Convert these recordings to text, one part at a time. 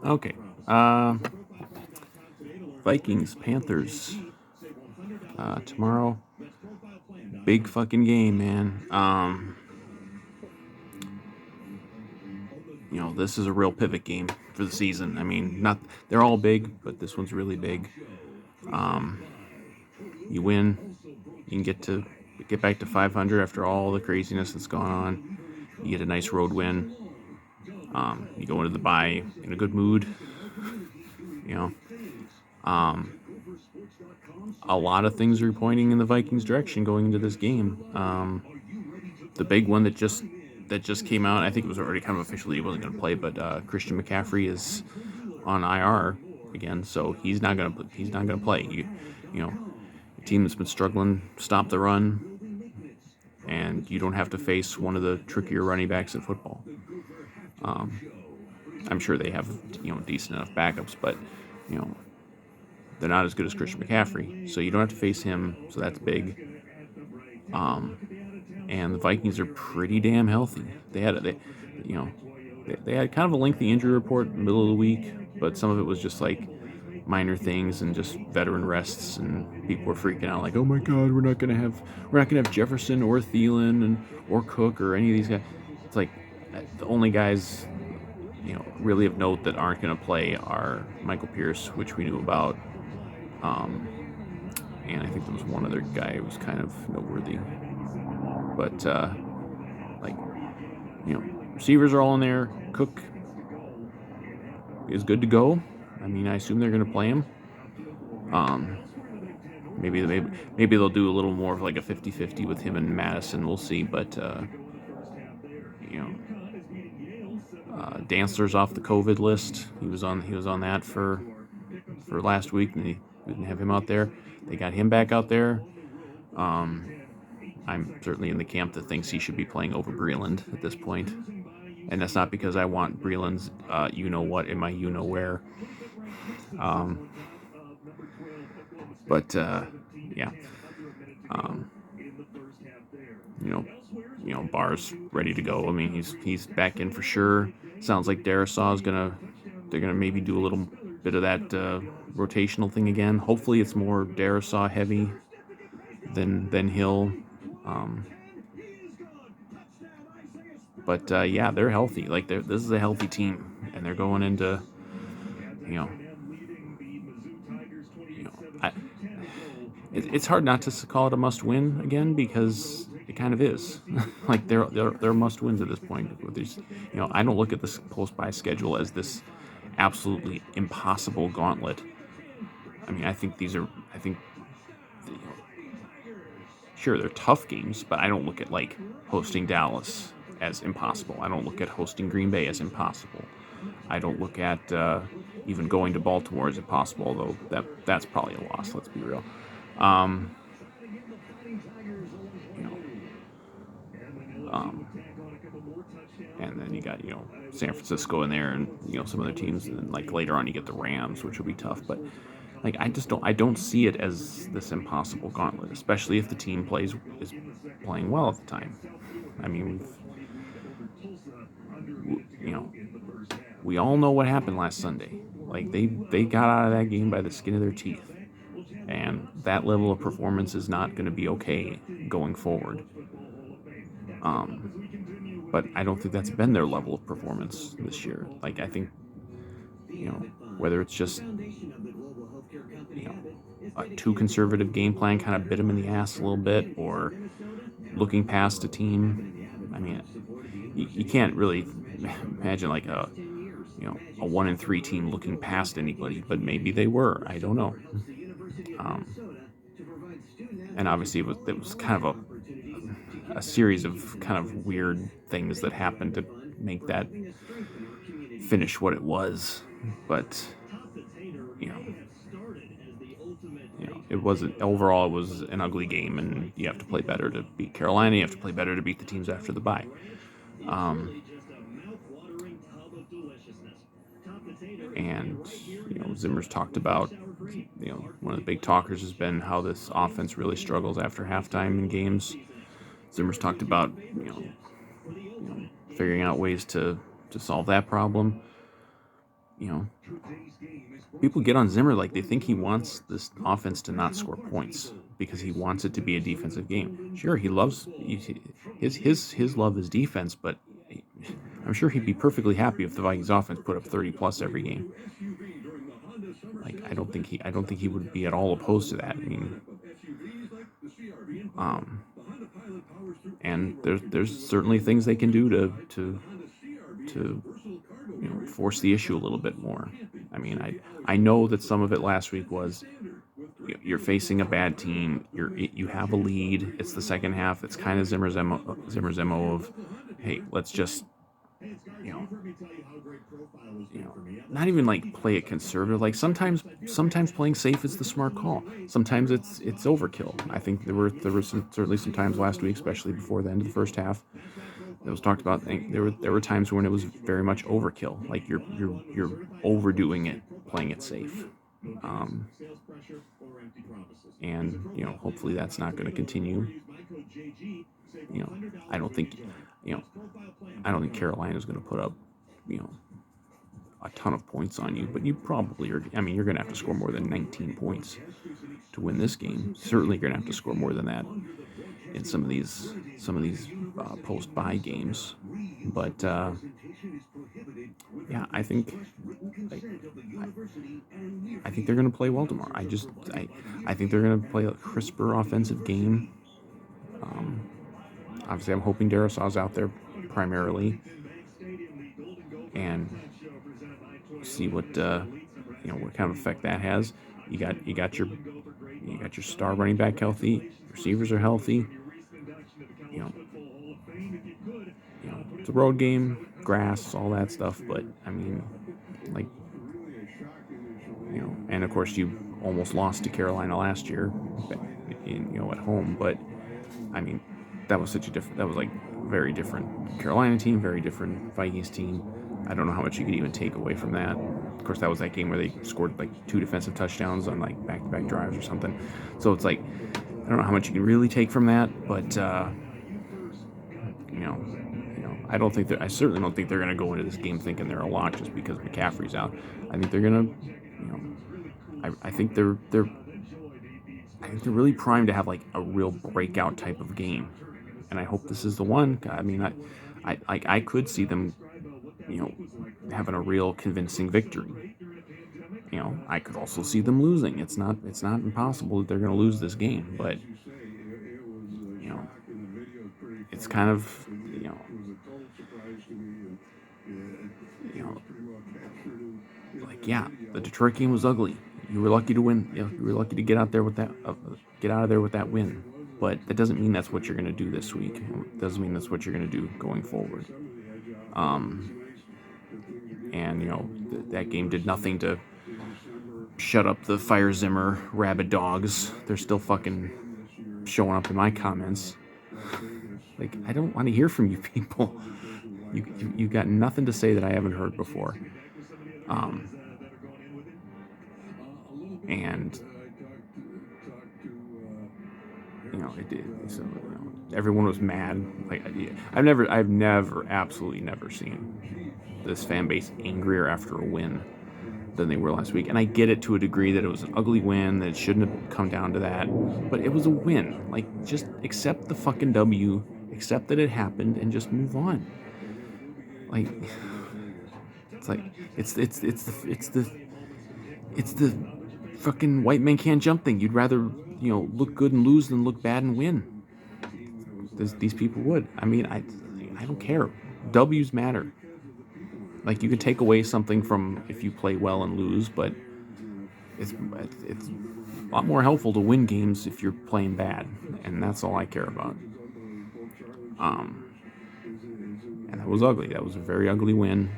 Okay. Vikings, Panthers. Tomorrow. Big fucking game, man. This is a real pivot game for the season. I mean, not they're all big, but this one's really big. You win, you can get back to 500 after all the craziness that's gone on. You get a nice road win. You go into the bye in a good mood. You know, a lot of things are pointing in the Vikings' direction going into this game. The big one that just came out, I think it was already kind of officially he wasn't going to play, but Christian McCaffrey is on IR again, so he's not going to play. A team that's been struggling stop the run, and you don't have to face one of the trickier running backs in football. I'm sure they have decent enough backups, but they're not as good as Christian McCaffrey, so you don't have to face him. So that's big. And the Vikings are pretty damn healthy. They had kind of a lengthy injury report in the middle of the week, but some of it was just like minor things and just veteran rests, and people were freaking out like, "Oh my God, we're not gonna have Jefferson or Thielen or Cook or any of these guys." It's like the only guys really of note that aren't going to play are Michael Pierce, which we knew about, and I think there was one other guy who was kind of noteworthy. But receivers are all in there. Cook is good to go. I mean, I assume they're going to play him. Maybe they'll do a little more of like a 50-50 with him and Madison. We'll see. But Dantzler's off the COVID list. He was on that for last week, and they didn't have him out there. They got him back out there. I'm certainly in the camp that thinks he should be playing over Breeland at this point. And that's not because I want Breeland's you-know-what in my you-know-where. Yeah. Barr's ready to go. I mean, he's back in for sure. Sounds like Darrisaw's they're gonna maybe do a little bit of that rotational thing again. Hopefully, it's more Darrisaw heavy than Hill. But yeah, they're healthy. Like this is a healthy team, and they're going into it's hard not to call it a must-win again because it kind of is. Like they're must-wins at this point. With these, I don't look at this post-bye schedule as this absolutely impossible gauntlet. I mean, I think sure, they're tough games, but I don't look at like hosting Dallas as impossible. I don't look at hosting Green Bay as impossible. I don't look at even going to Baltimore as impossible, although that's probably a loss. Let's be real. And then you got San Francisco in there, and some other teams, and then like later on you get the Rams, which will be tough. But like I don't see it as this impossible gauntlet, especially if the team is playing well at the time. I mean, we all know what happened last Sunday. Like they got out of that game by the skin of their teeth, and that level of performance is not going to be okay going forward. But I don't think that's been their level of performance this year. Like I think, whether it's just a too conservative game plan kind of bit them in the ass a little bit, or looking past a team. I mean, you can't really imagine like a 1-3 team looking past anybody, but maybe they were. I don't know. And obviously it was kind of a series of kind of weird things that happened to make that finish what it was. But it wasn't overall. It was an ugly game, and you have to play better to beat Carolina. You have to play better to beat the teams after the bye. And Zimmer's talked about, one of the big talkers has been how this offense really struggles after halftime in games. Zimmer's talked about figuring out ways to solve that problem. People get on Zimmer like they think he wants this offense to not score points because he wants it to be a defensive game. Sure, he loves his love is defense, but I'm sure he'd be perfectly happy if the Vikings offense put up 30 plus every game. Like I don't think he would be at all opposed to that. I mean, and there's certainly things they can do to force the issue a little bit more. I mean, I know that some of it last week was you're facing a bad team. You have a lead. It's the second half. It's kind of Zimmer's mo of, hey, let's just you know not even like play it conservative. Like sometimes playing safe is the smart call. Sometimes it's overkill. I think there were certainly some times last week, especially before the end of the first half, that was talked about. There were times when it was very much overkill. Like you're overdoing it, playing it safe. Um, and hopefully that's not going to continue. You know, I don't think you know I don't think Carolina's going to put up you know a ton of points on you, but you probably are. I mean, you're going to have to score more than 19 points to win this game. Certainly, you're going to have to score more than that in some of these post bye games. But yeah, like, I think they're going to play well tomorrow. I think they're going to play a crisper offensive game. Um, Obviously, I'm hoping Darasaw's out there primarily, and see what kind of effect that has. You got your star running back healthy. Receivers are healthy. You know, it's a road game, grass, all that stuff. But I mean, like, and of course you almost lost to Carolina last year, at home. But I mean, that was like very different Carolina team, very different Vikings team. I don't know how much you could even take away from that. Of course, that was that game where they scored like 2 defensive touchdowns on like back-to-back drives or something. So it's like I don't know how much you can really take from that, but you know, I certainly don't think they're going to go into this game thinking they're a lock just because McCaffrey's out. I think they're going to, I think I think they're really primed to have like a real breakout type of game, and I hope this is the one. I mean, I could see them, having a real convincing victory. I could also see them losing. It's not impossible that they're going to lose this game, but it's kind of you know like, yeah, the Detroit game was ugly. You were lucky to win. You were lucky to get out there with that get out of there with that win. But that doesn't mean that's what you're going to do this week. It doesn't mean that's what you're going to do going forward. And that game did nothing to shut up the Fire Zimmer rabid dogs. They're still fucking showing up in my comments. Like, I don't want to hear from you people. You got nothing to say that I haven't heard before. And everyone was mad. Like, I've never, absolutely never seen this fan base angrier after a win than they were last week. And I get it to a degree that it was an ugly win, that it shouldn't have come down to that, but it was a win. Like, just accept the fucking W, accept that it happened, and just move on. Like, it's like it's the fucking white man can't jump thing. You'd rather look good and lose than look bad and win. These people would. I mean, I don't care. W's matter. Like, you can take away something from if you play well and lose, but it's a lot more helpful to win games if you're playing bad, and that's all I care about. And that was ugly. That was a very ugly win,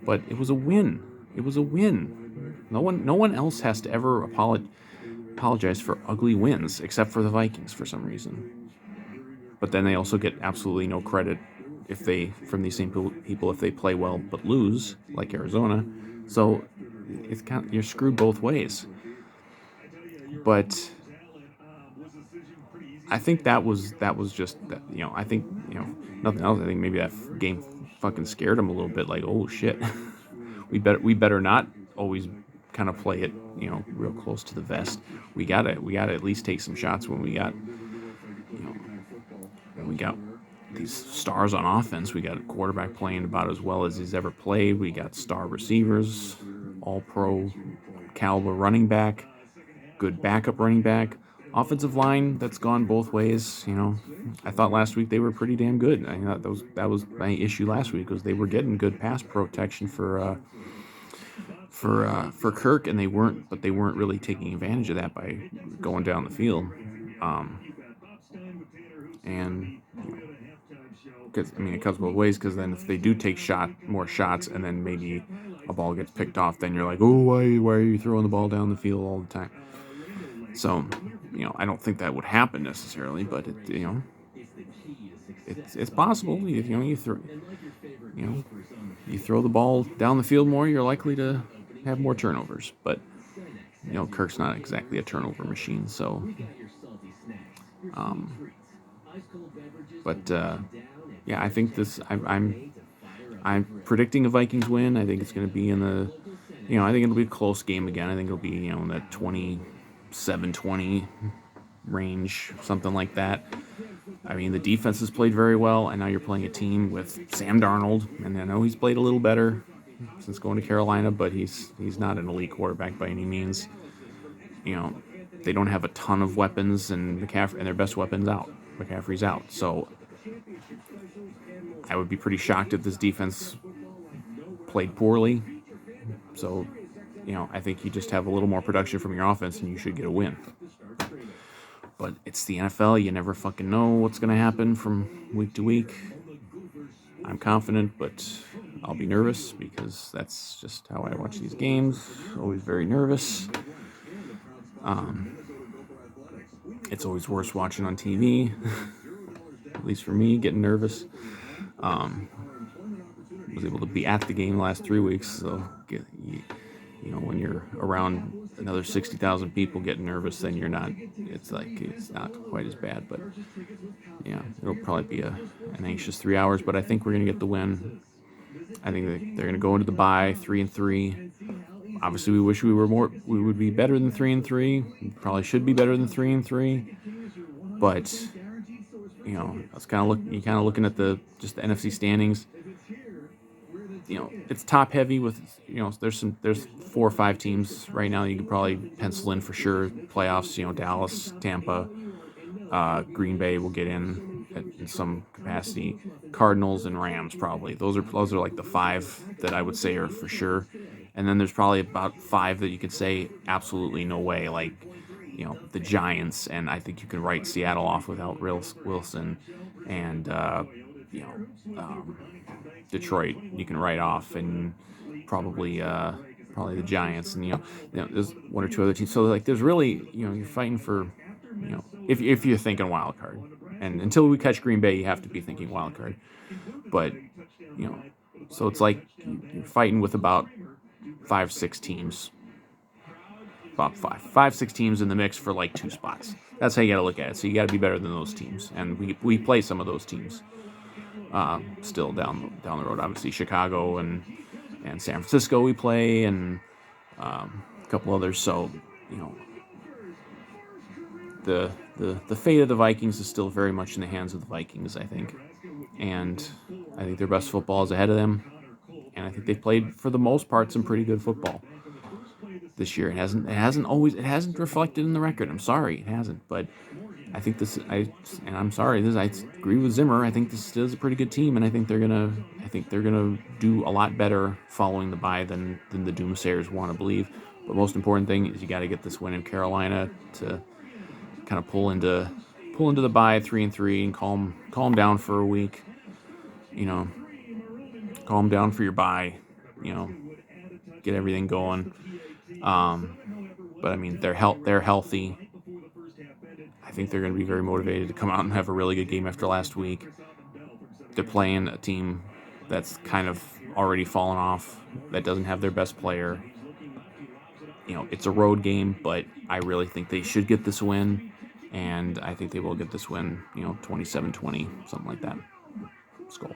but it was a win. It was a win. No one else has to ever apologize for ugly wins except for the Vikings for some reason. But then they also get absolutely no credit from these same people if they play well but lose, like Arizona. So it's you're screwed both ways. But I think that was just I think nothing else. I think maybe that game fucking scared him a little bit. Like, oh shit, we better not always kind of play it real close to the vest. We gotta at least take some shots when we got these stars on offense. We got a quarterback playing about as well as he's ever played. We got star receivers, all pro caliber running back, good backup running back. Offensive line that's gone both ways. I thought last week they were pretty damn good. I thought that was my issue last week was they were getting good pass protection for Kirk, and they weren't really taking advantage of that by going down the field. And because it cuts both ways. Because then if they do take more shots, and then maybe a ball gets picked off, then you're like, oh, why are you throwing the ball down the field all the time? So, I don't think that would happen necessarily, but it's possible. You throw the ball down the field more, you're likely to have more turnovers. But Kirk's not exactly a turnover machine. So, but yeah, I think this. I'm predicting a Vikings win. I think it's going to be in the. I think it'll be a close game again. I think it'll be in that 27-20 range, something like that. I mean, the defense has played very well, and now you're playing a team with Sam Darnold, and I know he's played a little better since going to Carolina, but he's not an elite quarterback by any means. They don't have a ton of weapons, and their best weapon's out. McCaffrey's out, so I would be pretty shocked if this defense played poorly. So, I think you just have a little more production from your offense, and you should get a win. But it's the NFL. You never fucking know what's going to happen from week to week. I'm confident, but I'll be nervous because that's just how I watch these games. Always very nervous. It's always worse watching on TV. At least for me, getting nervous. Was able to be at the game the last 3 weeks, so when you're around another 60,000 people getting nervous, then you're not. It's not quite as bad, but yeah, it'll probably be an anxious 3 hours. But I think we're gonna get the win. I think they're gonna go into the bye 3-3. Obviously, we wish we would be better than 3-3. We probably should be better than 3-3. But I was kind of looking at the NFC standings. It's top heavy with there's 4 or 5 teams right now you could probably pencil in for sure playoffs. Dallas, Tampa, Green Bay will get in in some capacity. Cardinals and Rams probably. Those are like the 5 that I would say are for sure. And then there's probably about 5 that you could say absolutely no way. Like the Giants, and I think you can write Seattle off without Wilson, and Detroit you can write off, and probably the Giants, and there's 1 or 2 other teams. So like there's really you're fighting for if you're thinking wild card, and until we catch Green Bay, you have to be thinking wild card. But so it's like you're fighting with about 5-6 teams. About 5-6 teams in the mix for like 2 spots. That's how you got to look at it. So you got to be better than those teams, and we play some of those teams still down the road. Obviously, Chicago and San Francisco we play, and a couple others. So the fate of the Vikings is still very much in the hands of the Vikings, I think, and I think their best football is ahead of them, and I think they've played for the most part some pretty good football this year. It hasn't reflected in the record. I'm sorry, it hasn't. But I think I'm sorry. I agree with Zimmer. I think this is a pretty good team, and I think they're gonna do a lot better following the bye than the doomsayers want to believe. But most important thing is you got to get this win in Carolina to kind of pull into the bye 3-3 and calm down for a week. Calm down for your bye. Get everything going. But I mean, they're healthy. I think they're going to be very motivated to come out and have a really good game after last week. They're playing a team that's kind of already fallen off, that doesn't have their best player. It's a road game, but I really think they should get this win. and I think they will get this win, 27-20, something like that. Skull.